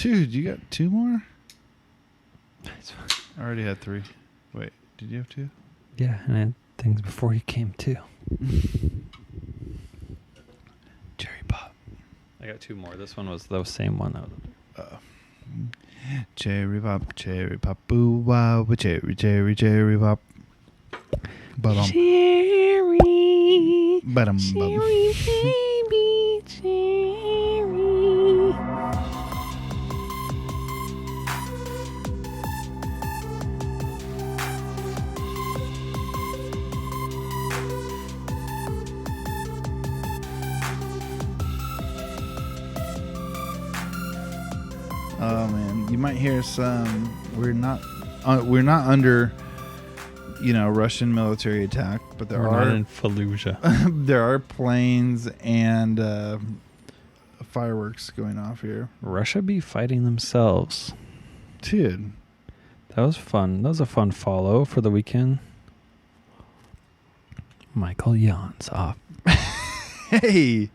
Dude, you got 2 more? That's fine. I already had 3. Wait, did you have 2? Yeah, and I had things before you came too. Cherry pop. I got 2 more. This one was the same one. Cherry pop, boo wow, cherry pop. Ba-dum. Cherry, Ba-dum, bum. baby, cherry. Oh man, you might hear some. We're not under, Russian military attack, but We're not in Fallujah. there are planes and fireworks going off here. Russia be fighting themselves. Dude, That was fun. That was a fun follow for the weekend. Michael yawns off. hey,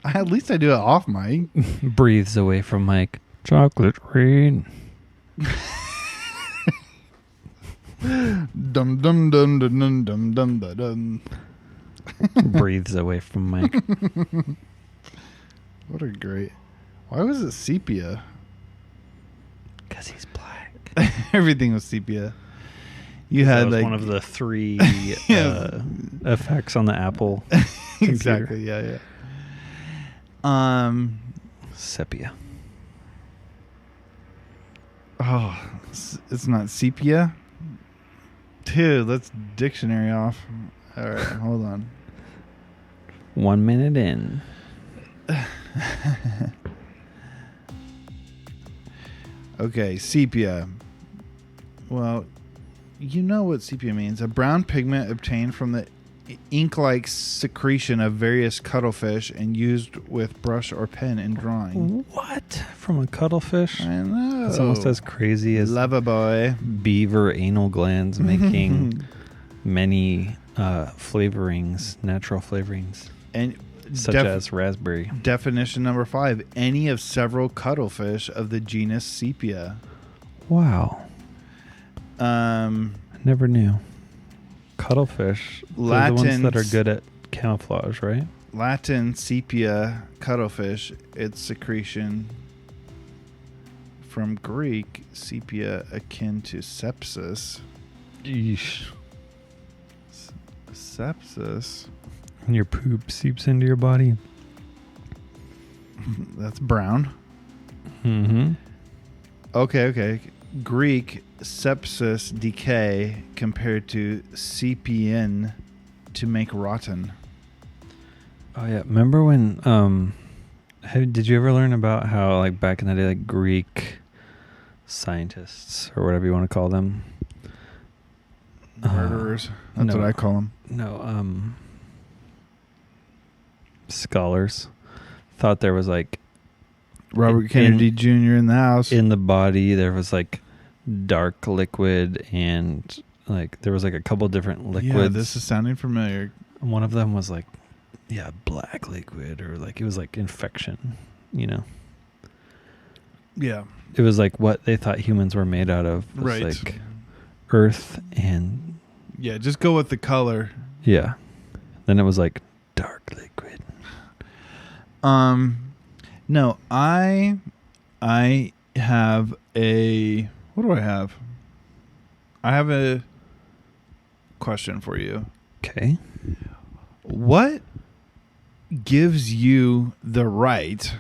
at least I do it off mic. Breathes away from Mike. Chocolate rain. Dum dum dum dum dum dum dum da, dum. Breathes away from Mike. What a great. Why was it sepia? Because he's black. Everything was sepia. You That had was like one of the 3 Yeah. effects on the Apple. exactly. Yeah. Sepia. Oh, it's not sepia. Dude, let's dictionary off. All right, hold on. 1 minute in. Okay, sepia. Well, you know what sepia means. A brown pigment obtained from the ink-like secretion of various cuttlefish and used with brush or pen in drawing. What? From a cuttlefish? I know. It's almost as crazy as Lava boy. beaver anal glands making many flavorings, natural flavorings, And such as raspberry. definition number 5: any of several cuttlefish of the genus sepia. Wow. I never knew. Cuttlefish. They're the ones that are good at camouflage, right? Latin sepia, cuttlefish, its secretion. From Greek, sepia akin to sepsis. Yeesh. Sepsis? And your poop seeps into your body. That's brown. Mm-hmm. Okay. Greek, sepsis, decay, compared to sepian, to make rotten. Oh, yeah. Remember when... did you ever learn about how, like, back in the day, like, Greek scientists, or whatever you want to call them... Murderers. That's no. what I call them. No, scholars thought there was, like... Robert Kennedy Jr. in the house. In the body, there was, like, dark liquid and, like, there was, like, a couple different liquids. Yeah, this is sounding familiar. One of them was, like, black liquid, or, like, it was, like, infection, Yeah. It was, like, what they thought humans were made out of. Was, Right. like, earth and... Yeah, just go with the color. Yeah. Then it was, like, dark liquid. No, I have a... What do I have? I have a question for you. Okay. What gives you the right?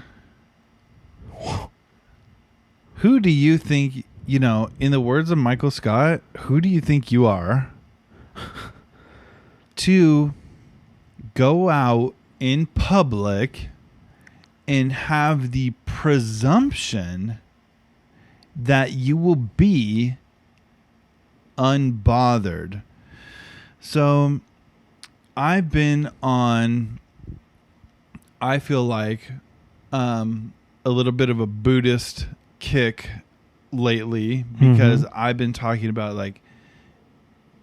Who do you think, in the words of Michael Scott, who do you think you are to go out in public and have the presumption that you will be unbothered? So I've been on, I feel like, a little bit of a Buddhist kick lately, because I've been talking about, like,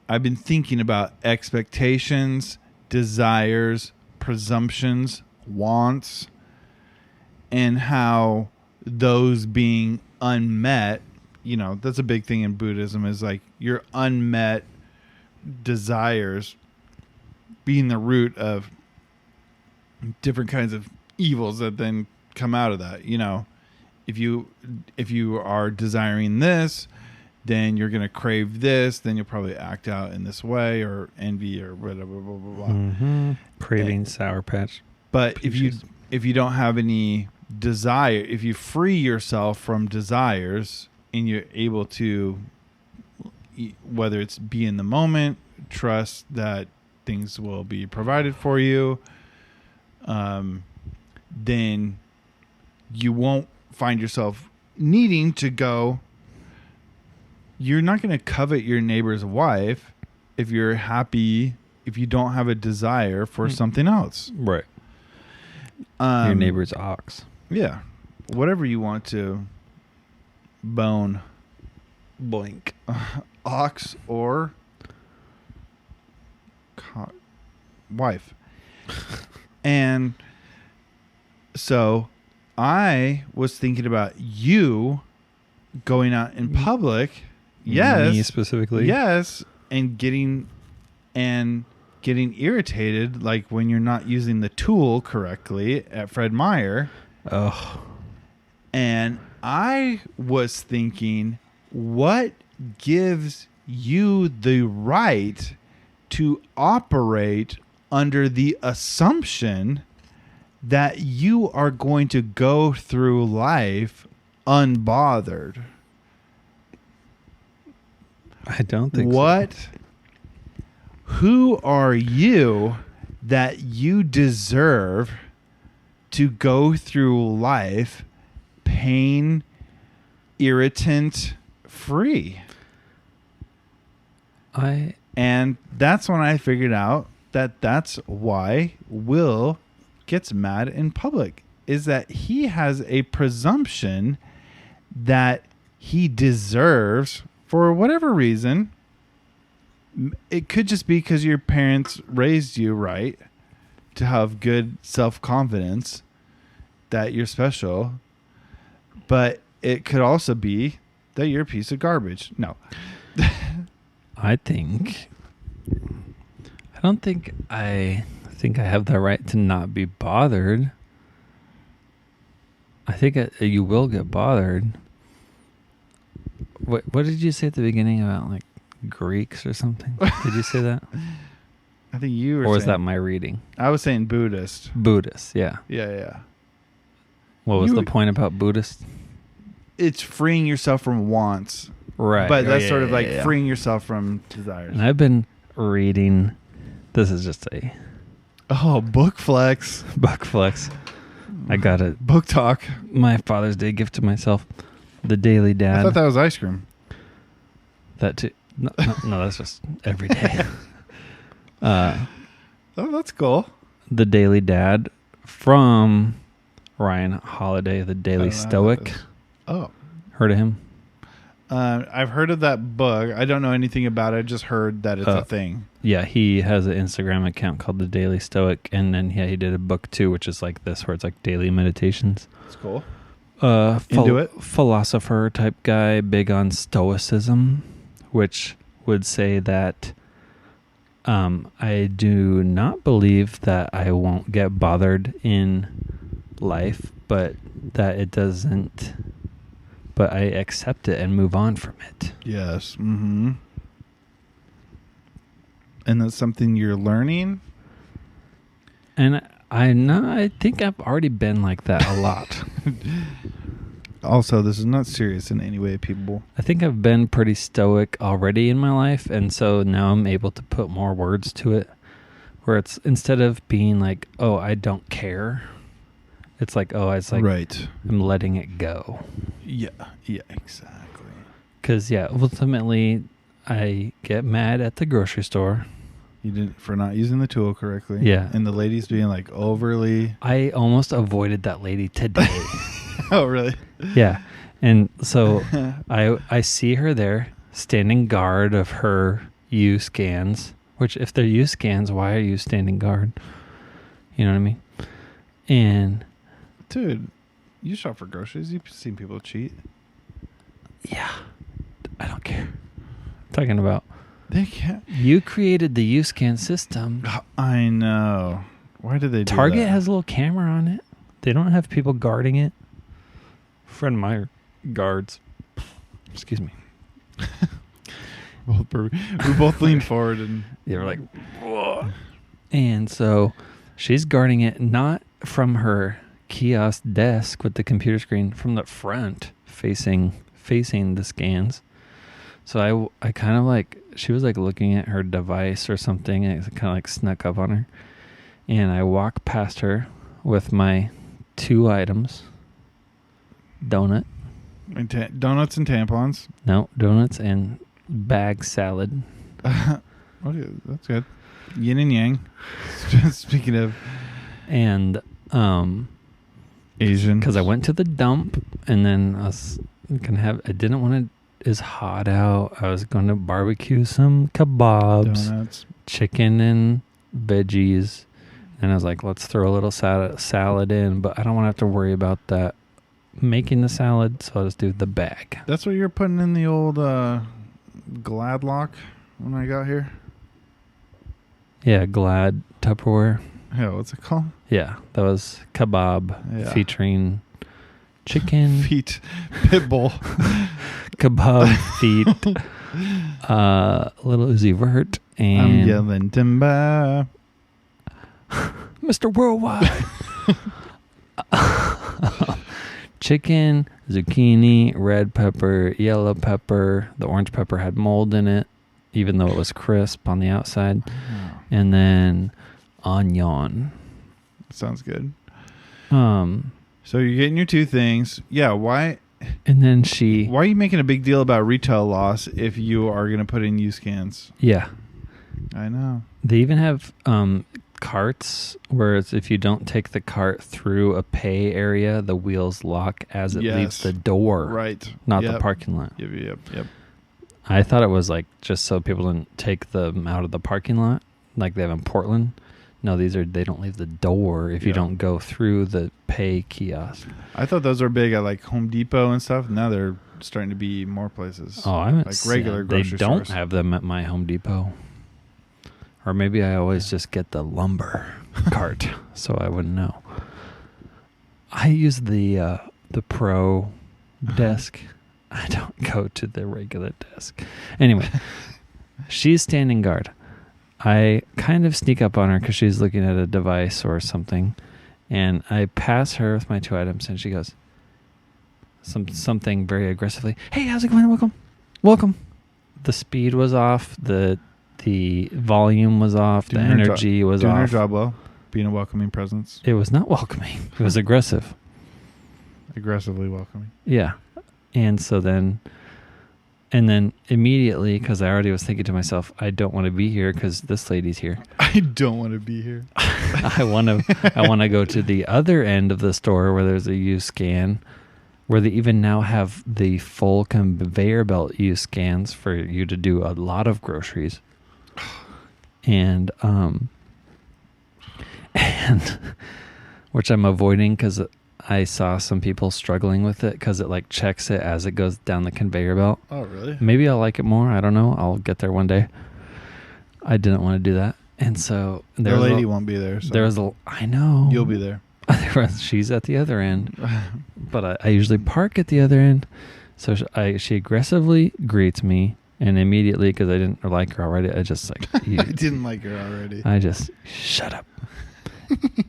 I've been thinking about expectations, desires, presumptions, wants, and how those being unmet, you know, that's a big thing in Buddhism, is like your unmet desires being the root of different kinds of evils that then come out of that. You know, if you are desiring this, then you're going to crave this, then you'll probably act out in this way, or envy, or whatever, blah, blah, blah. Mm-hmm. Craving Sour Patch. But Peaches. if you don't have any desire, if you free yourself from desires and you're able to, whether it's be in the moment, trust that things will be provided for you, then you won't find yourself needing to go. You're not going to covet your neighbor's wife if you're happy, if you don't have a desire for something else. Right. Your neighbor's ox. Yeah. Whatever you want to bone. Boink. Ox or wife. And so I was thinking about you going out in public. Yes. Me specifically? Yes. And getting irritated, like when you're not using the tool correctly at Fred Meyer. Oh. And I was thinking, what gives you the right to operate under the assumption that you are going to go through life unbothered? I don't think what? so. Who are you that you deserve to go through life pain, irritant free? And that's when I figured out that that's why Will gets mad in public, is that he has a presumption that he deserves, for whatever reason. It could just be because your parents raised you right to have good self-confidence that you're special, but it could also be that you're a piece of garbage. No. I don't think I have the right to not be bothered. I think you will get bothered. What did you say at the beginning about like Greeks or something? Did you say that? I think you were. Or was saying, that my reading? I was saying Buddhist. Buddhist, yeah. Yeah. What was the point about Buddhist? It's freeing yourself from wants. Right. But that's sort of like freeing yourself from desires. And I've been reading, this is just a... Oh, book flex. Book flex. I got a... Book talk. My Father's Day gift to myself. The Daily Dad. I thought that was ice cream. That too. No, that's just every day. Oh, that's cool. The Daily Dad from Ryan Holiday, the Daily Stoic. Oh. Heard of him? I've heard of that book. I don't know anything about it. I just heard that it's a thing. Yeah, he has an Instagram account called The Daily Stoic, and then he did a book too, which is like this, where it's like daily meditations. That's cool. Into it. Philosopher type guy, big on Stoicism, which would say that I do not believe that I won't get bothered in life, but that it doesn't... But I accept it and move on from it. Yes. Mm-hmm. And that's something you're learning? And I think I've already been like that a lot. Also, this is not serious in any way, people. I think I've been pretty stoic already in my life, and so now I'm able to put more words to it, where it's instead of being like, oh, I don't care, it's like, oh, it's like, right. I'm letting it go. Yeah, exactly. Because, ultimately, I get mad at the grocery store. You did for not using the tool correctly. Yeah. And the lady's being like overly... I almost avoided that lady today. Oh, really? Yeah. And so I see her there standing guard of her U scans, which if they're U scans, why are you standing guard? You know what I mean? And... Dude, You shop for groceries. You've seen people cheat. Yeah. I don't care. Talking about... They can't. You created the U-Scan system. I know. Why did they do that? Target has a little camera on it. They don't have people guarding it. Friend of mine guards. Excuse me. We both leaned forward and... They were like... Whoa. And so she's guarding it not from her kiosk desk with the computer screen, from the front facing the scans. So I kind of like, she was like looking at her device or something, and it kind of like snuck up on her. And I walked past her with my 2 items. Donut. Donuts and tampons. No, donuts and bag salad. That's good. Yin and yang. Speaking of. And Asian. Because I went to the dump, and then I didn't want to. It's hot out. I was going to barbecue some kebabs, donuts, chicken and veggies, and I was like, let's throw a little salad in, but I don't want to have to worry about that making the salad, so I'll just do the bag. That's what you're putting in the old Glad lock when I got here? Yeah, Glad Tupperware. Yeah, what's it called? Yeah, that was kebab featuring chicken. Feet. Pitbull. Kebab feet. Little Uzi Vert. And I'm yelling timber. Mr. Worldwide. Chicken, zucchini, red pepper, yellow pepper. The orange pepper had mold in it, even though it was crisp on the outside. Oh. And then onion. Sounds good. So you're getting your 2 things. Yeah, why? And then why are you making a big deal about retail loss if you are going to put in U-Scans? Yeah. I know. They even have carts where it's, if you don't take the cart through a pay area, the wheels lock as it leaves the door. Right. Not the parking lot. Yep. I thought it was like just so people didn't take them out of the parking lot like they have in Portland. No, they don't leave the door if you don't go through the pay kiosk. I thought those were big at like Home Depot and stuff. Now they're starting to be more places. Oh, I haven't like regular grocery They don't stores. have them at my Home Depot. Or maybe I always just get the lumber cart, so I wouldn't know. I use the pro desk. I don't go to the regular desk. Anyway, she's standing guard. I kind of sneak up on her because she's looking at a device or something, and I pass her with my 2 items, and she goes something very aggressively. Hey, how's it going? Welcome. The speed was off. The volume was off. The energy was off. Doing her job well. Being a welcoming presence. It was not welcoming. It was aggressive. Aggressively welcoming. Yeah. And so then immediately, because I already was thinking to myself, I don't want to be here because this lady's here. I don't want to be here. I want to go to the other end of the store where there's a U-Scan, where they even now have the full conveyor belt U-Scans for you to do a lot of groceries. And which I'm avoiding because I saw some people struggling with it because it like checks it as it goes down the conveyor belt. Oh, really? Maybe I'll like it more. I don't know. I'll get there one day. I didn't want to do that. And so the lady won't be there. So I know. You'll be there. She's at the other end. But I usually park at the other end. So she aggressively greets me. And immediately, because I didn't like her already, I just like... I didn't like her already. I just... Shut up.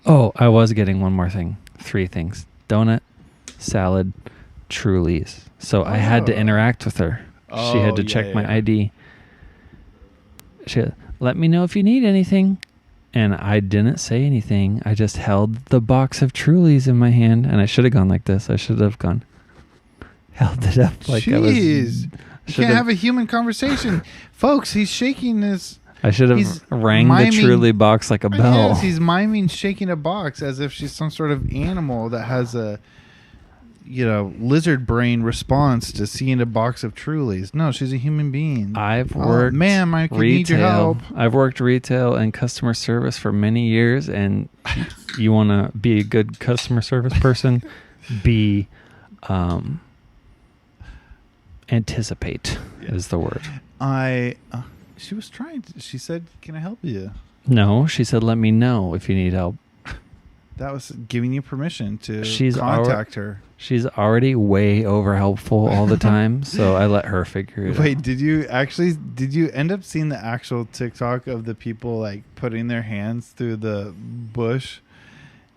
Oh, I was getting one more thing. 3 things. Donut, salad, Trulies. So I had to interact with her. She had to check my ID. She had, let me know if you need anything. And I didn't say anything. I just held the box of Trulies in my hand. And I should have gone like this. I should have gone... Held it up like I was... You can't have a human conversation. Folks, he's shaking this. I should have rang the Truly box like a bell. Yes, he's miming shaking a box as if she's some sort of animal that has a, lizard brain response to seeing a box of Trulies. No, she's a human being. I've worked ma'am, I need your help. I've worked retail and customer service for many years, and you want to be a good customer service person, B, anticipate is the word. She was trying to, she said, can I help you? No, she said, let me know if you need help. That was giving you permission to She's contact her. She's already way over helpful all the time, so I let her figure it out. Wait, did you end up seeing the actual TikTok of the people like putting their hands through the bush?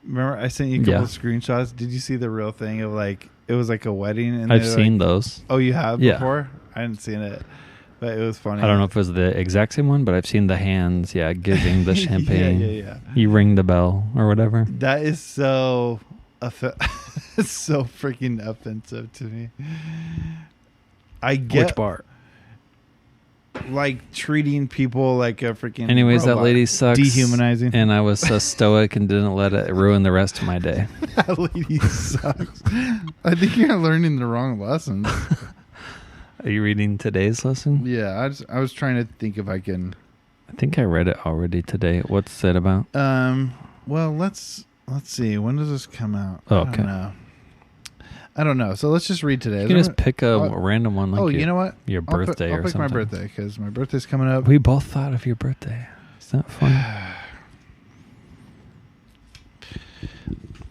Remember I sent you a couple of screenshots. Did you see the real thing of like, it was like a wedding? And I've seen those. Oh, you have before? I hadn't seen it, but it was funny. I don't know if it was the exact same one, but I've seen the hands, giving the champagne. Yeah. You ring the bell or whatever. That is so... it's so freaking offensive to me. I get which part, like treating people like a freaking. Anyways, robot. That lady sucks. Dehumanizing, and I was so stoic and didn't let it ruin the rest of my day. That lady sucks. I think you're learning the wrong lessons. Are you reading today's lesson? Yeah, I was trying to think if I can. I think I read it already today. What's it about? Well, let's see. When does this come out? Oh, okay. I don't know. So let's just read today. You can just pick a random one. Like you know what? Your birthday I'll or pick something. my birthday because my birthday's coming up. We both thought of your birthday. Is that fun?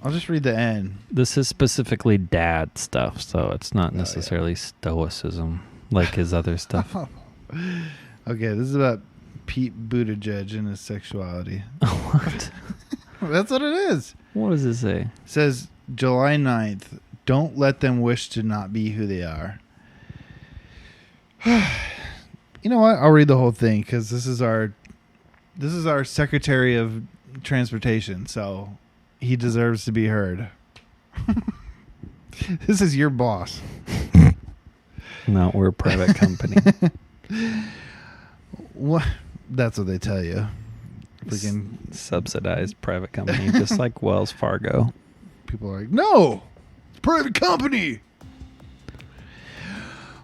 I'll just read the end. This is specifically dad stuff, so it's not necessarily stoicism like his other stuff. Okay, this is about Pete Buttigieg and his sexuality. What? That's what it is. What does it say? It says July 9th. Don't let them wish to not be who they are. You know what? I'll read the whole thing because this is our Secretary of Transportation, so he deserves to be heard. This is your boss. No, we're a private company. What? That's what they tell you. Freaking subsidized private company, just like Wells Fargo. People are like, no, it's a private company.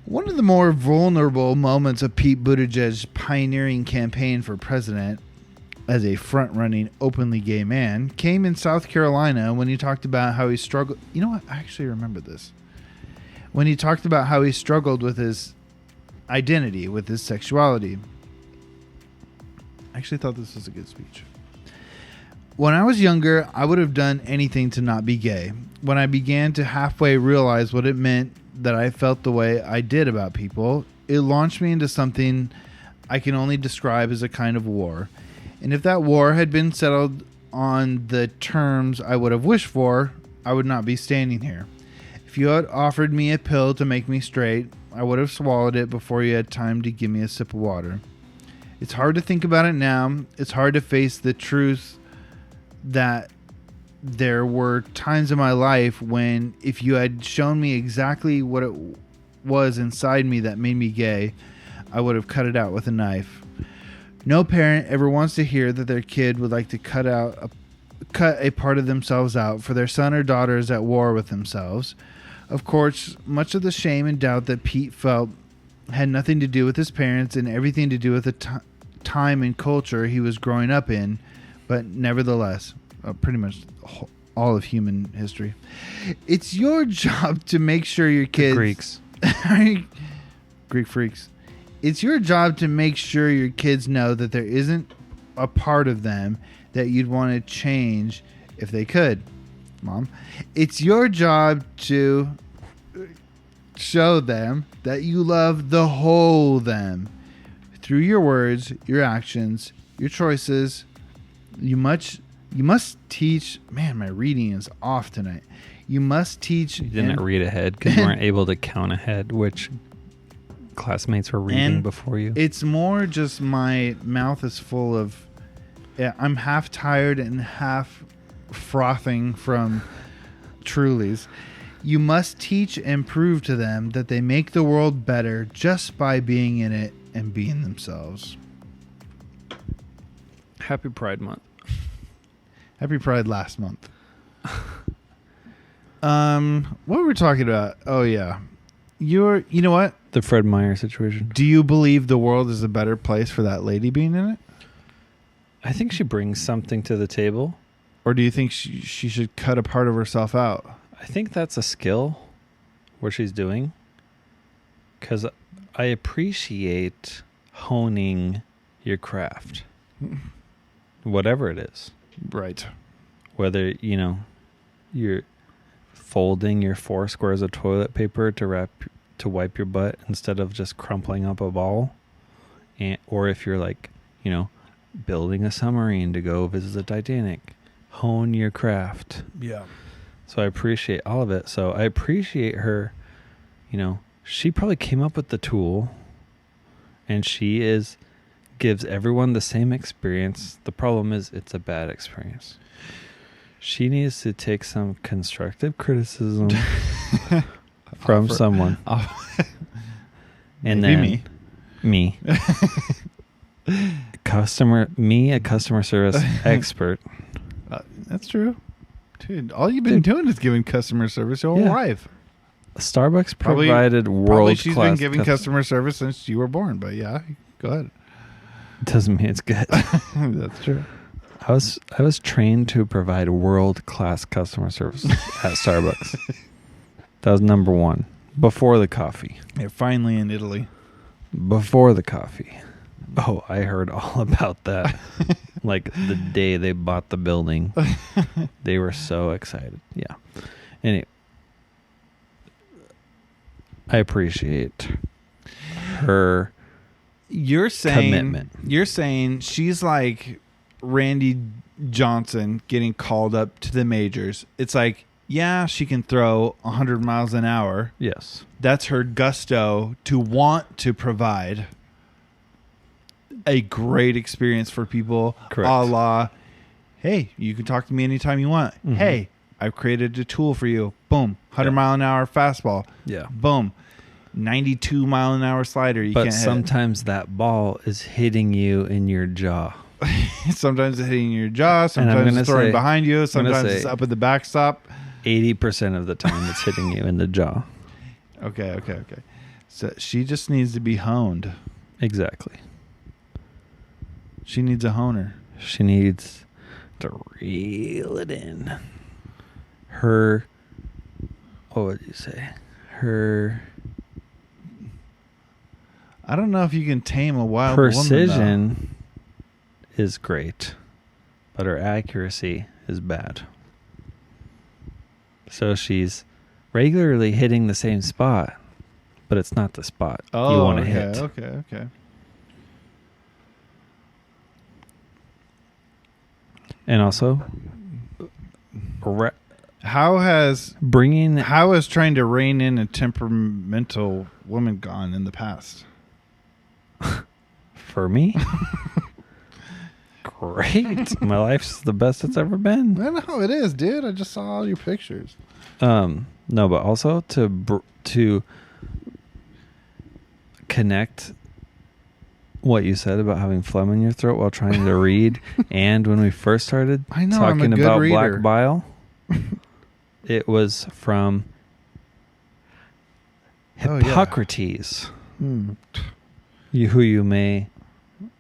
One of the more vulnerable moments of Pete Buttigieg's pioneering campaign for president as a front-running, openly gay man came in South Carolina when he talked about how he struggled. You know what? I actually remember this. When he talked about how he struggled with his identity, with his sexuality. I actually thought this was a good speech. When I was younger, I would have done anything to not be gay. When I began to halfway realize what it meant that I felt the way I did about people, it launched me into something I can only describe as a kind of war. And if that war had been settled on the terms I would have wished for, I would not be standing here. If you had offered me a pill to make me straight, I would have swallowed it before you had time to give me a sip of water. It's hard to think about it now. It's hard to face the truth that there were times in my life when if you had shown me exactly what it was inside me that made me gay, I would have cut it out with a knife. No parent ever wants to hear that their kid would like to cut a part of themselves out for their son or daughter is at war with themselves. Of course, much of the shame and doubt that Pete felt had nothing to do with his parents and everything to do with the time and culture he was growing up in, but nevertheless, pretty much all of human history. It's your job to make sure your kids... The Greeks. Greek freaks. It's your job to make sure your kids know that there isn't a part of them that you'd want to change if they could. Mom. It's your job to show them that you love the whole them. Through your words, your actions, your choices, you must teach... Man, my reading is off tonight. You must teach... You didn't read ahead because you weren't able to count ahead which classmates were reading before you. It's more just my mouth is full of... I'm half tired and half frothing from Trulies. You must teach and prove to them that they make the world better just by being in it and being themselves. Happy Pride Month. Happy Pride last month. What were we talking about? Oh yeah. You know what? The Fred Meyer situation. Do you believe the world is a better place for that lady being in it? I think she brings something to the table. Or do you think she should cut a part of herself out? I think that's a skill what she's doing, because I appreciate honing your craft, whatever it is. Right. Whether, you're folding your 4 squares of toilet paper to wipe your butt instead of just crumpling up a ball, or if you're like, building a submarine to go visit the Titanic, hone your craft. Yeah. So I appreciate all of it. So I appreciate her, she probably came up with the tool, and gives everyone the same experience. The problem is it's a bad experience. She needs to take some constructive criticism from someone. And then me. A customer service expert. That's true. Dude, all you've been doing is giving customer service your whole life. Starbucks provided world-class. She's been giving customer service since you were born, but yeah, go ahead. Doesn't mean it's good. That's true. I was trained to provide world-class customer service at Starbucks. That was number 1. Before the coffee. Yeah, finally in Italy. Before the coffee. Oh, I heard all about that. Like the day they bought the building. They were so excited. Yeah. Anyway. I appreciate her commitment. You're saying she's like Randy Johnson getting called up to the majors. It's like, yeah, she can throw 100 miles an hour. Yes. That's her gusto to want to provide a great experience for people. Correct. A la, hey, you can talk to me anytime you want. Mm-hmm. Hey, I've created a tool for you. Boom. 100 mile an hour fastball. Yeah. Boom. 92 mile an hour slider. But sometimes that ball is hitting you in your jaw. Sometimes it's hitting your jaw. Sometimes it's throwing behind you. Sometimes it's up at the backstop. 80% of the time it's hitting you in the jaw. Okay. So she just needs to be honed. Exactly. She needs a honer. She needs to reel it in. What would you say? I don't know if you can tame a wild precision woman, is great, but her accuracy is bad. So she's regularly hitting the same spot, but it's not the spot you want to hit. Okay. And also, how has trying to rein in a temperamental woman gone in the past? For me? Great. My life's the best it's ever been. I know it is, dude. I just saw all your pictures. No, but also to connect what you said about having phlegm in your throat while trying to read, and when we first started talking about black bile, it was from Hippocrates, who you may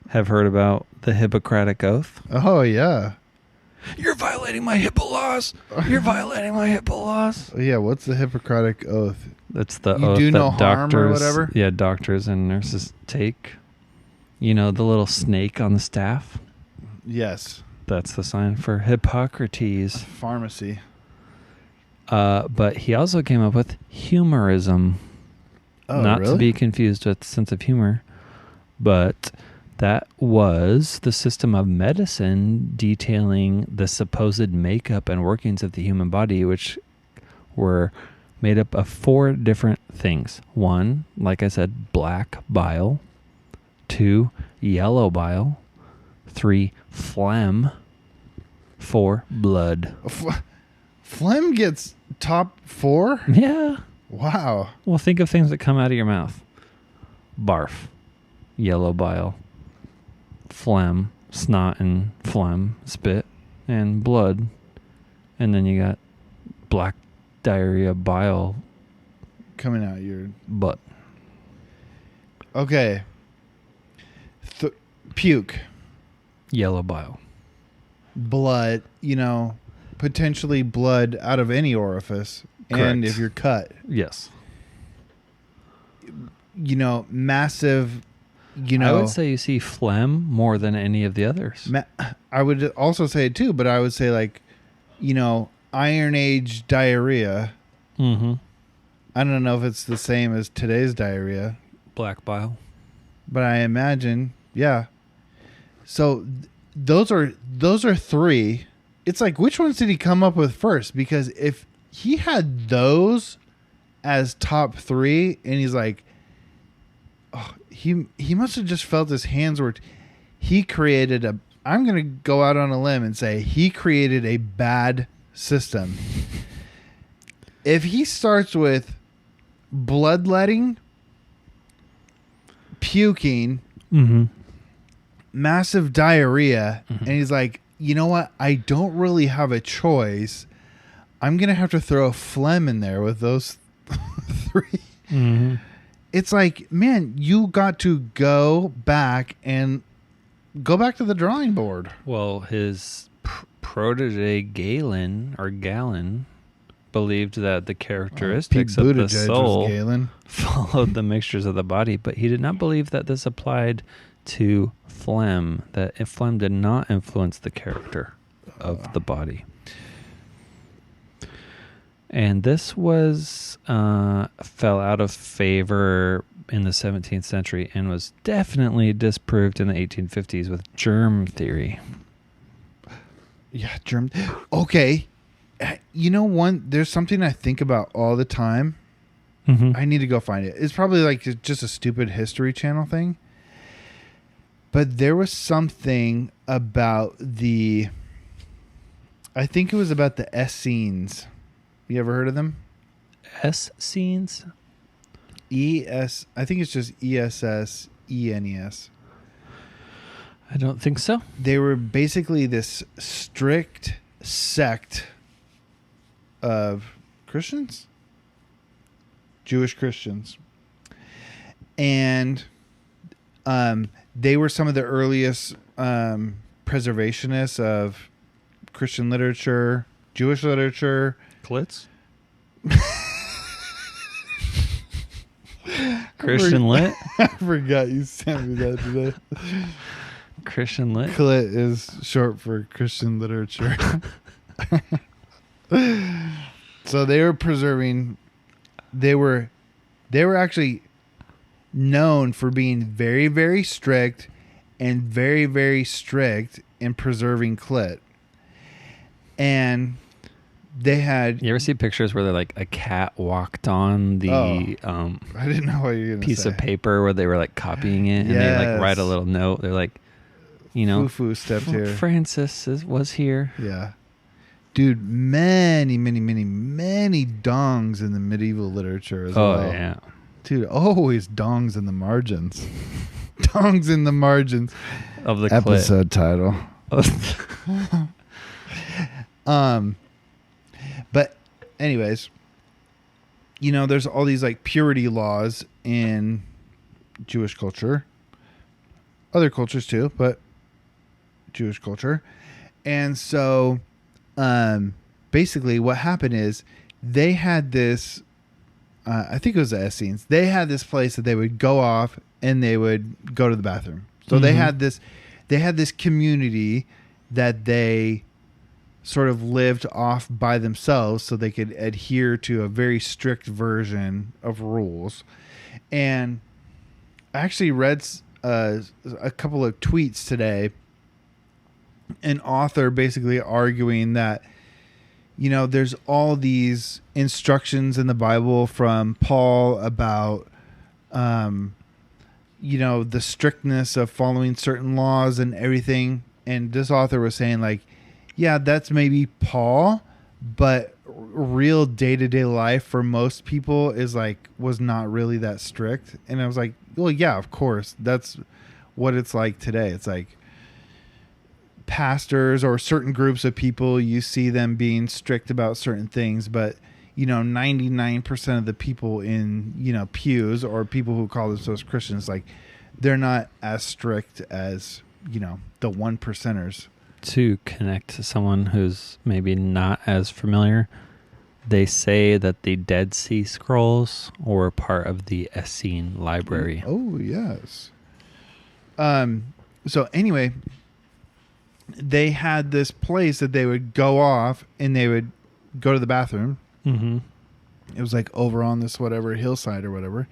have heard about the Hippocratic Oath. Oh, yeah. You're violating my HIPAA laws. You're violating my HIPAA laws. Yeah, what's the Hippocratic Oath? That's the oath do that no harm doctors, or whatever? Yeah, doctors and nurses take. You know, the little snake on the staff? Yes. That's the sign for Hippocrates. Pharmacy. But he also came up with humorism. Oh, not really? To be confused with sense of humor. But that was the system of medicine detailing the supposed makeup and workings of the human body, which were made up of 4 different things. 1, like I said, black bile. 2, yellow bile. 3, phlegm. 4, blood. Phlegm gets top 4? Yeah. Wow. Well, think of things that come out of your mouth. Barf. Yellow bile. Phlegm. Snot and phlegm. Spit. And blood. And then you got black diarrhea bile. Coming out your butt. Okay. Puke. Yellow bile. Blood, potentially blood out of any orifice. and if you're cut. Yes. Massive, I would say you see phlegm more than any of the others. I would also say it too, but I would say Iron Age diarrhea. Mm-hmm. I don't know if it's the same as today's diarrhea. Black bile. But I imagine, yeah. So those are three. It's like, which ones did he come up with first? Because if he had those as top three, and he's like, he must have just felt his hands were. He created I'm going to go out on a limb and say he created a bad system. If he starts with bloodletting, puking, massive diarrhea, and he's like, you know what? I don't really have a choice. I'm going to have to throw a phlegm in there with those three. Mm-hmm. It's like, man, you got to go back to the drawing board. Well, his protege Galen believed that the characteristics of the soul followed the mixtures of the body, but he did not believe that this applied to phlegm, that phlegm did not influence the character of the body. And this was fell out of favor in the 17th century and was definitely disproved in the 1850s with germ theory. Yeah, germ. Okay. There's something I think about all the time. Mm-hmm. I need to go find it. It's probably like just a stupid History Channel thing. But there was something about I think it was about the Essenes. You ever heard of them? Essenes? I think it's just ESSENES. I don't think so. They were basically this strict sect of Christians, Jewish Christians, and they were some of the earliest preservationists of Christian literature, Jewish literature. Clits? Christian lit? I forgot you sent me that today. Christian lit? Clit is short for Christian literature. So they were preserving. They were actually known for being very, very strict and very, very strict in preserving clit. And they had. You ever see pictures where they're like a cat walked on the I didn't know what you were gonna piece say. of paper where they were like copying it and they like write a little note. They're like, Foo stepped here. Francis was here. Yeah. Dude, many, many, many, many dongs in the medieval literature as well. Oh, yeah. Dude, always dongs in the margins. Dongs in the margins. Of the episode title. But anyways, there's all these like purity laws in Jewish culture. Other cultures too, but Jewish culture. And so basically what happened is they had this I think it was the Essenes. They had this place that they would go off and they would go to the bathroom. So they had this community that they sort of lived off by themselves so they could adhere to a very strict version of rules. And I actually read a couple of tweets today, an author basically arguing that, there's all these instructions in the Bible from Paul about, the strictness of following certain laws and everything. And this author was saying like, yeah, that's maybe Paul, but real day-to-day life for most people was not really that strict. And I was like, well, yeah, of course. That's what it's like today. It's like pastors or certain groups of people, you see them being strict about certain things, but 99% of the people in, pews or people who call themselves Christians, like they're not as strict as, the 1%ers. To connect to someone who's maybe not as familiar, They say that the Dead Sea Scrolls were part of the Essene library. Oh, yes. So anyway, they had this place that they would go off and they would go to the bathroom. Mm-hmm. It was like over on this whatever hillside or whatever.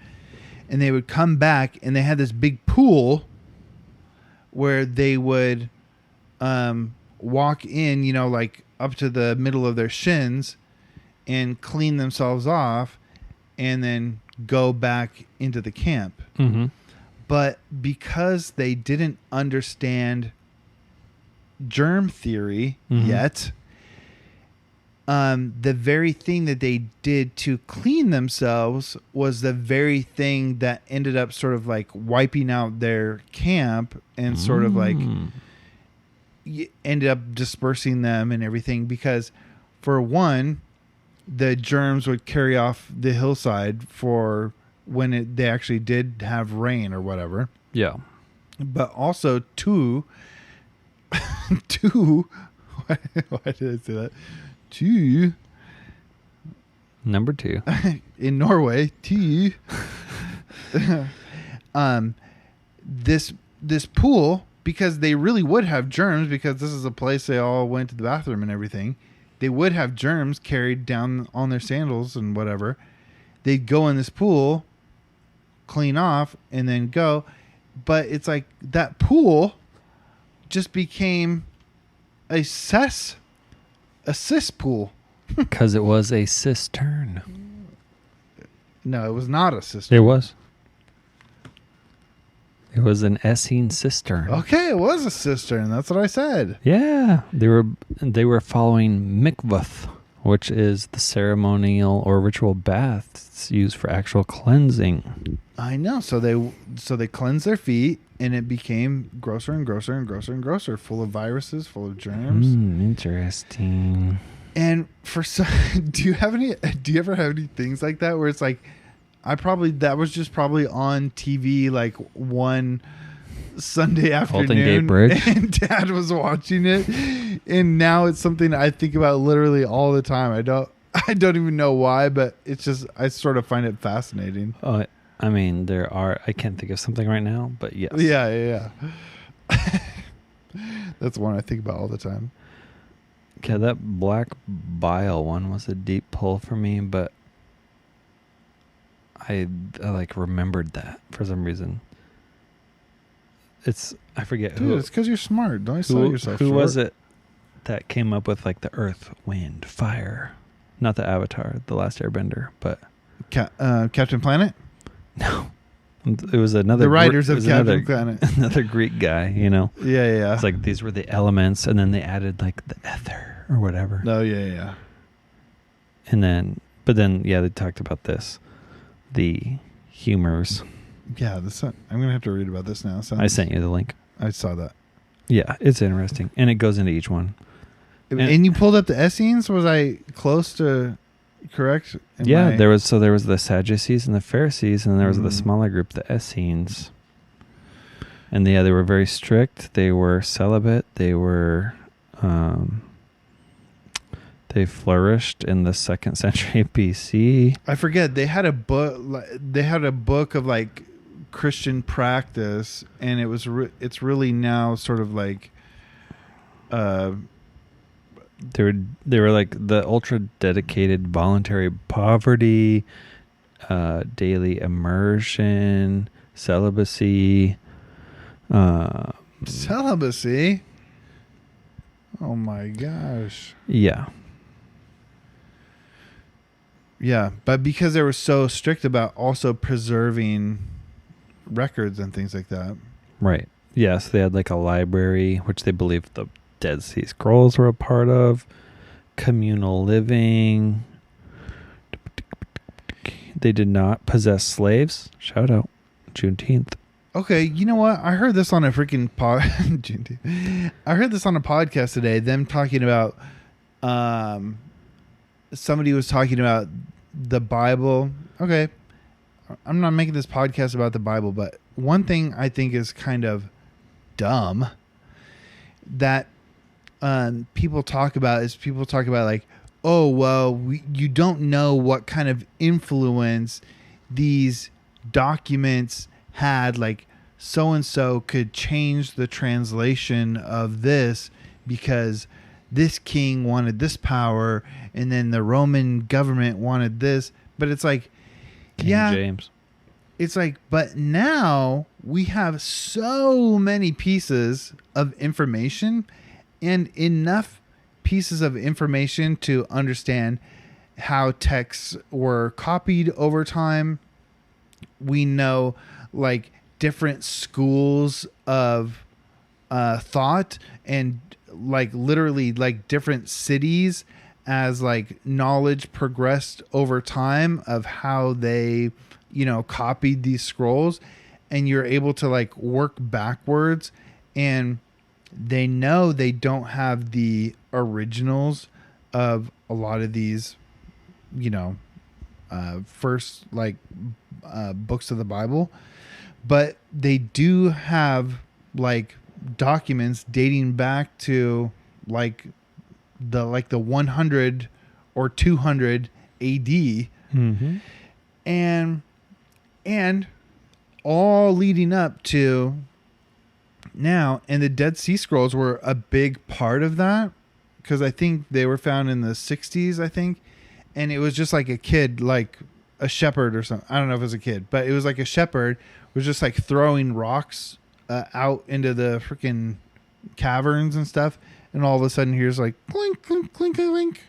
And they would come back and they had this big pool where they would walk in, you know, like up to the middle of their shins and clean themselves off and then go back into the camp. Mm-hmm. But because they didn't understand germ theory yet, the very thing that they did to clean themselves was the very thing that ended up sort of like wiping out their camp and sort of like ended up dispersing them and everything. Because for one, the germs would carry off the hillside for when they actually did have rain or whatever. Yeah. But also two, why did I say that? Two. Number 2. In Norway, two. This pool, because they really would have germs, because this is a place they all went to the bathroom and everything. They would have germs carried down on their sandals and whatever. They'd go in this pool, clean off, and then go. But it's like that pool just became a cesspool. Because it was a cistern. No, it was not a cistern. It was. It was an Essene cistern. Okay, it was a cistern. That's what I said. Yeah, they were following mikvot, which is the ceremonial or ritual baths used for actual cleansing. I know. So they cleansed their feet, and it became grosser and grosser and grosser and grosser, full of viruses, full of germs. Interesting. And for some, do you ever have any things like that where it's like, that was just probably on TV like one Sunday afternoon, Gate Bridge, and Dad was watching it, and now it's something I think about literally all the time. I don't even know why, but it's just I sort of find it fascinating. Oh, I mean, I can't think of something right now, but yes. Yeah. That's one I think about all the time. Okay, that black bile one was a deep pull for me, but I like remembered that for some reason. I forget who. Dude, it's because you're smart. Don't sell yourself Who short. was it that came up with like the earth, wind, fire? Not the Avatar, the Last Airbender, but Captain Planet? No. It was another... The writers of Captain Planet. Another Greek guy, you know? Yeah. It's like these were the elements, and then they added like the ether or whatever. Oh, yeah. But then, they talked about this. The humors. Yeah, I'm going to have to read about this now. I sent you the link. I saw that. Yeah, it's interesting. And it goes into each one. And you pulled up the Essenes? Was I close to correct? There was the Sadducees and the Pharisees, and there was the smaller group, the Essenes. And they were very strict. They were celibate. They were they flourished in the 2nd century BC. I forget. They had a book. They had a book of like Christian practice, and it's really now sort of like. They were like the ultra dedicated voluntary poverty, daily immersion, celibacy. Celibacy? Oh my gosh. Yeah. Yeah, but because they were so strict about also preserving records and things like that. Right. Yes, they had like a library, which they believed the Dead Sea Scrolls were a part of. Communal living. They did not possess slaves. Shout out. Juneteenth. Okay, you know what? I heard this on a freaking I heard this on a podcast today. Them talking about, somebody was talking about the Bible. Okay, I'm not making this podcast about the Bible, but one thing I think is kind of dumb that people talk about like, oh, well, you don't know what kind of influence these documents had. Like, so-and-so could change the translation of this because this king wanted this power, and then the Roman government wanted this. But it's like, King James. It's like, but now we have so many pieces of information and enough pieces of information to understand how texts were copied over time. We know like different schools of thought, and like literally like different cities as like knowledge progressed over time of how they, you know, copied these scrolls, and you're able to like work backwards, and they know they don't have the originals of a lot of these, you know, first like books of the Bible, but they do have like documents dating back to like the 100 or 200 AD, Mm-hmm. and all leading up to now. And the Dead Sea Scrolls were a big part of that, because I think they were found in the 60s, I think. And it was just like a kid, like a shepherd or something. I don't know if it was a kid, but it was like a shepherd was just like throwing rocks out into the freaking caverns and stuff. And all of a sudden here's like clink, clink, clink, clink.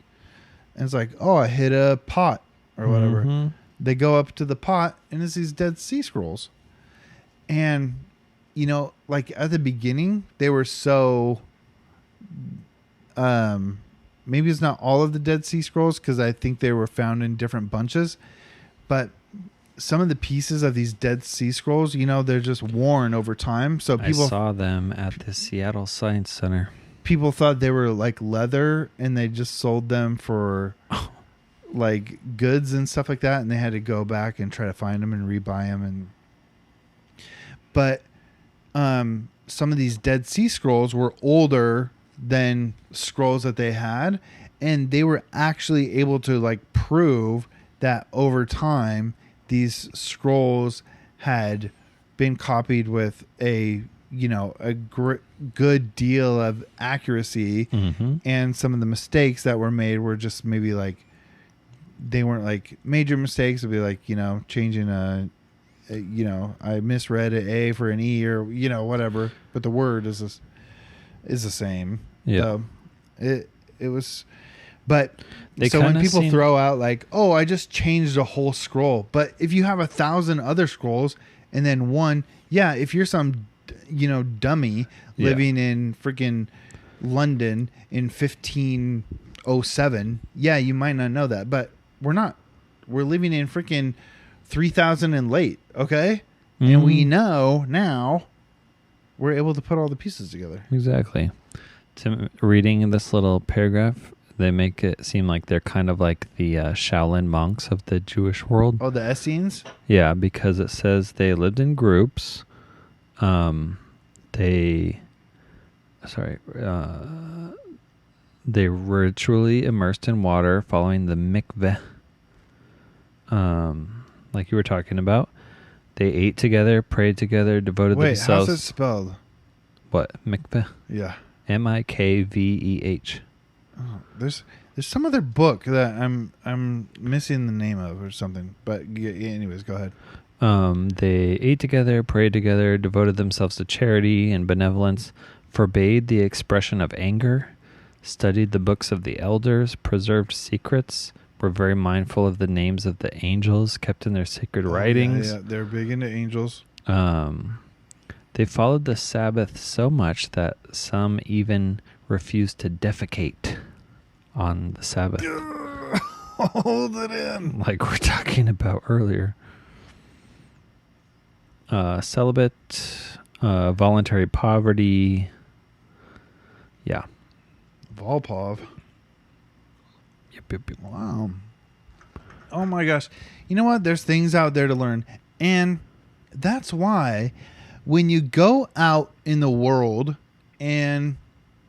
And it's like, oh, I hit a pot or whatever. Mm-hmm. They go up to the pot, and it's these Dead Sea Scrolls. And, you know, like at the beginning, they were so, maybe it's not all of the Dead Sea Scrolls, because I think they were found in different bunches. But some of the pieces of these Dead Sea Scrolls, you know, they're just worn over time. So people, I saw them at the Seattle Science Center. People thought they were like leather, and they just sold them for like goods and stuff like that, and they had to go back and try to find them and rebuy them. But some of these Dead Sea Scrolls were older than scrolls that they had, and they were actually able to like prove that over time these scrolls had been copied with a, you know, a good deal of accuracy. Mm-hmm. And some of the mistakes that were made were just maybe like, they weren't like major mistakes. It'd be like, you know, changing a you know, I misread an A for an E, or, you know, whatever, but the word is the same. Yeah. It was, but They so when kinda people seem- throw out like, oh, I just changed a whole scroll, but if you have 1,000 other scrolls and then one, yeah, if you're some, you know, dummy living in freaking London in 1507, yeah, you might not know that, but we're not. We're living in freaking 3,000 and late, okay? Mm-hmm. And we know now we're able to put all the pieces together. Exactly. Reading this little paragraph, they make it seem like they're kind of like the Shaolin monks of the Jewish world. Oh, the Essenes? Yeah, because it says they lived in groups. They ritually immersed in water following the mikveh. Like you were talking about. They ate together, prayed together, devoted themselves. How's it spelled? What? Mikveh? Yeah. Mikveh. Oh, there's some other book that I'm missing the name of or something. But anyways, go ahead. They ate together, prayed together, devoted themselves to charity and benevolence, forbade the expression of anger, studied the books of the elders, preserved secrets, were very mindful of the names of the angels kept in their sacred writings. Yeah, they're big into angels. They followed the Sabbath so much that some even refused to defecate on the Sabbath. Hold it in. Like we're talking about earlier. Celibate, voluntary poverty. Yeah. Volpov. Yep. Wow. Oh my gosh. You know what? There's things out there to learn. And that's why when you go out in the world, and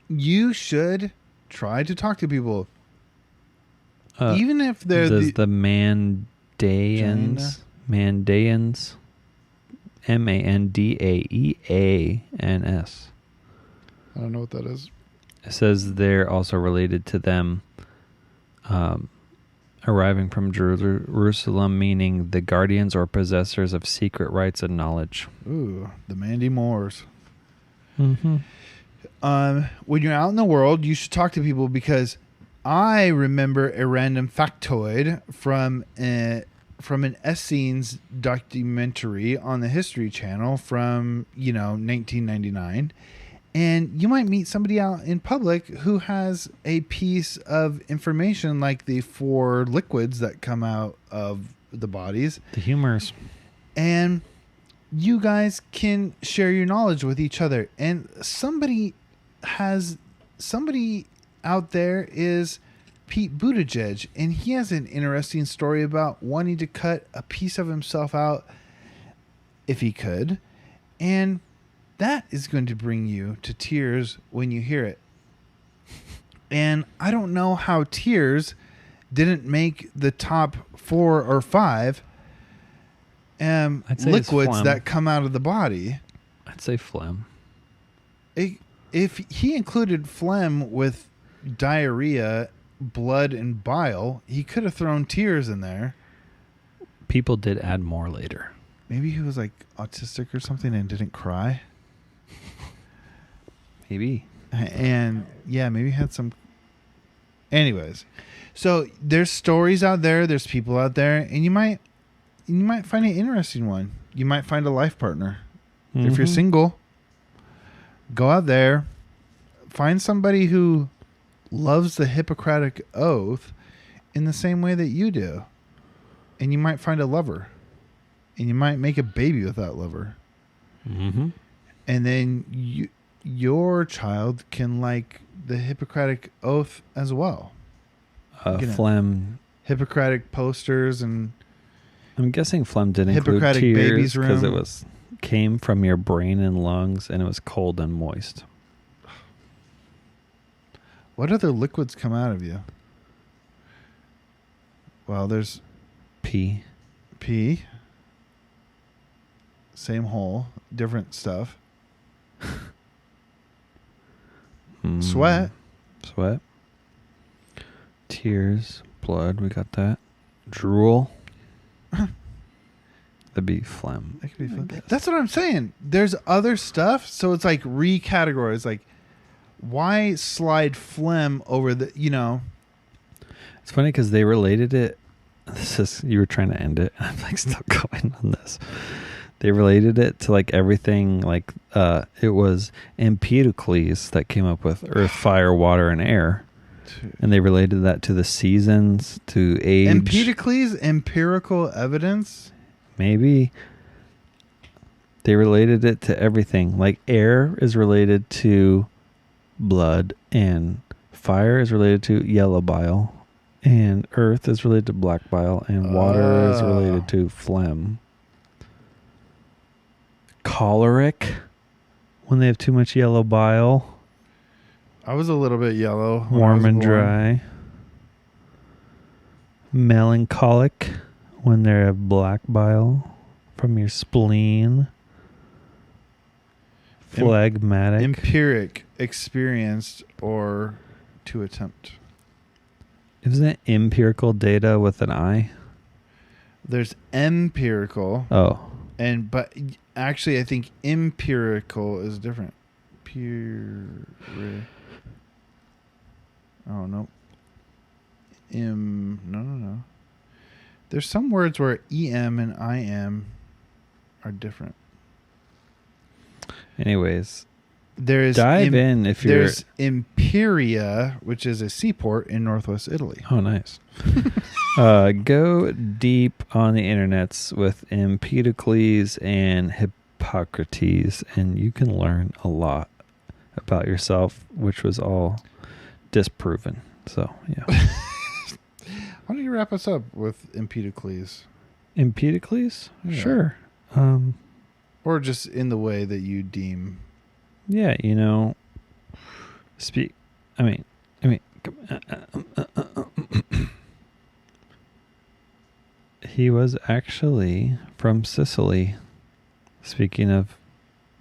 you should try to talk to people, even if they're the Mandaeans, Mandaeans. I don't know what that is. It says they're also related to them arriving from Jerusalem, meaning the guardians or possessors of secret rights and knowledge. Ooh, the Mandy Moors. Mm-hmm. When you're out in the world, you should talk to people, because I remember a random factoid from an Essenes documentary on the History Channel from 1999. And you might meet somebody out in public who has a piece of information like the 4 liquids that come out of the bodies. The humors. And you guys can share your knowledge with each other. And somebody out there is Pete Buttigieg. And he has an interesting story about wanting to cut a piece of himself out if he could. And that is going to bring you to tears when you hear it. And I don't know how tears didn't make the top 4 or 5 liquids that come out of the body. I'd say phlegm. If he included phlegm with diarrhea, blood, and bile, he could have thrown tears in there. People did add more later. Maybe he was like autistic or something and didn't cry. Maybe. And yeah, maybe had some. Anyways, so there's stories out there. There's people out there, and you might find an interesting one. You might find a life partner. Mm-hmm. If you're single, go out there, find somebody who loves the Hippocratic Oath in the same way that you do, and you might find a lover, and you might make a baby with that lover. Mm-hmm. And then your child can like the Hippocratic Oath as well. Phlegm. Hippocratic posters, and I'm guessing phlegm didn't Hippocratic include tears baby's room, because it came from your brain and lungs, and it was cold and moist. What other liquids come out of you? Well, there's pee. Same hole, different stuff. Sweat. Tears, blood, we got that. Drool. That'd be phlegm. That could be phlegm. That's what I'm saying. There's other stuff, so it's like recategorized. Like, why slide phlegm over the, It's funny because they related it. You were trying to end it. I'm like still going on this. They related it to like everything, like it was Empedocles that came up with earth, fire, water, and air. And they related that to the seasons, to age. Empedocles, empirical evidence? Maybe. They related it to everything. Like air is related to blood, and fire is related to yellow bile, and earth is related to black bile, and water is related to phlegm. Choleric, when they have too much yellow bile. I was a little bit yellow. Warm and dry. Melancholic, when they have black bile from your spleen. Phlegmatic. Empiric, experienced, or to attempt. Isn't it empirical data with an I? There's empirical. Oh. But actually, I think empirical is different. Oh, no. No. There's some words where EM and IM are different. Anyways, there's there's Imperia, which is a seaport in northwest Italy. Oh, nice. Go deep on the internets with Empedocles and Hippocrates, and you can learn a lot about yourself, which was all disproven. So, yeah. Why don't you wrap us up with Empedocles? Empedocles? Yeah. Sure. Or just in the way that you deem. Yeah, He was actually from Sicily. Speaking of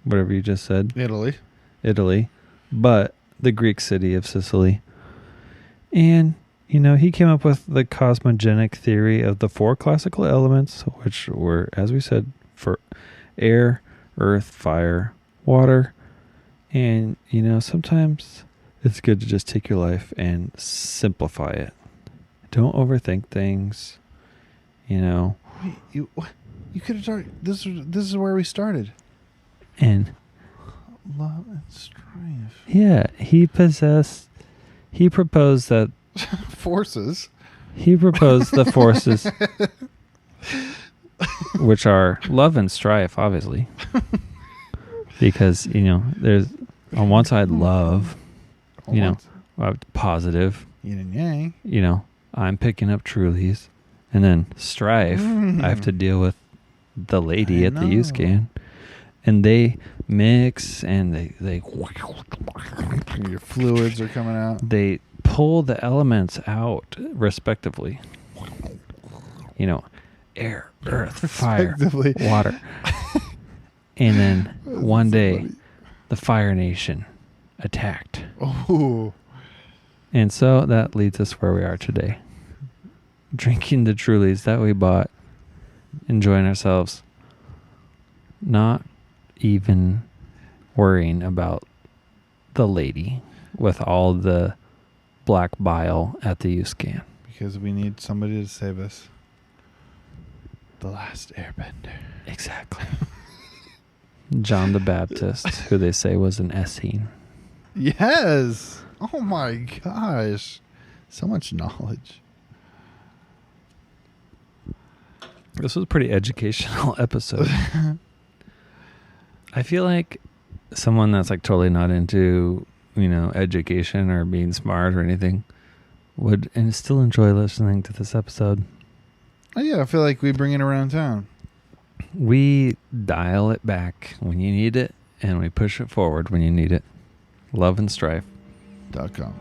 whatever you just said. Italy. But the Greek city of Sicily. And, he came up with the cosmogenic theory of the 4 classical elements, which were, as we said, for air, earth, fire, water. And, sometimes it's good to just take your life and simplify it. Don't overthink things, Wait, you could have started. This is where we started. And love and strife. Yeah, he proposed that forces. He proposed the forces, which are love and strife, obviously, because there's on one side love, positive, yin and yang. I'm picking up Trulies, and then strife. I have to deal with the lady at the U-Scan, and they mix and they your fluids are coming out. They pull the elements out respectively. Air, earth, fire, water. And then one day, the Fire Nation attacked. Oh. And so that leads us where we are today. Drinking the Trulies that we bought, enjoying ourselves, not even worrying about the lady with all the black bile at the U-Scan. Because we need somebody to save us. The last airbender. Exactly. John the Baptist, who they say was an Essene. Yes. Oh my gosh. So much knowledge. This was a pretty educational episode. I feel like someone that's like totally not into, education or being smart or anything would and still enjoy listening to this episode. Oh yeah, I feel like we bring it around town. We dial it back when you need it, and we push it forward when you need it. Love and strife.com